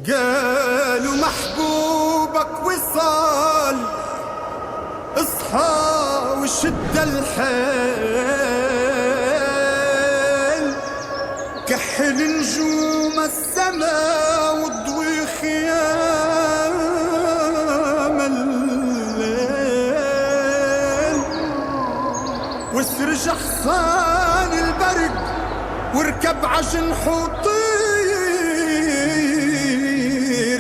قالوا محبوبك وصال، اصحى وشد الحيل، كحل نجوم السما واضوي خيام الليل، واسرج حصان البرق واركب عجن حطير،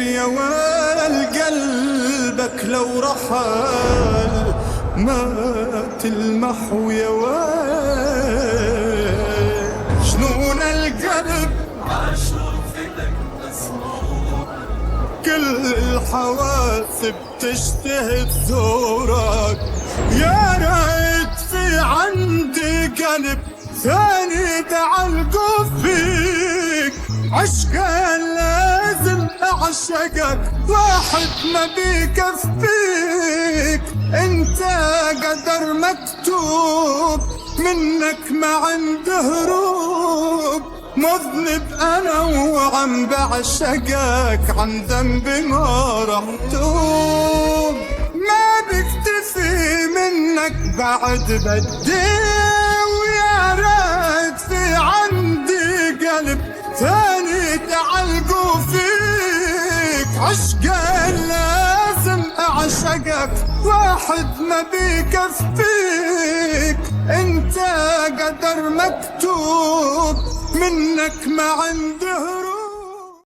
يا ويل قلبك لو رحل مات المحو، يا ويل جنون القلب عاشوفتك مسموع، كل الحواس بتشتهي تزورك، يا ريت في عندي قلب ثاني تعلقوا فيك، عشقا لازم اعشقك واحد ما بيكفيك، انت قدر مكتوب منك ما عنده هروب، مذنب انا وعم بعشقك عن ذنبي ما رح توب، ما بكتفي منك بعد بدي، ويا ريت في عندي قلب ثاني تعلقوا فيك، عشقا لازم اعشقك واحد ما بيكفيك، انت قدر مكتوب منك ما عنده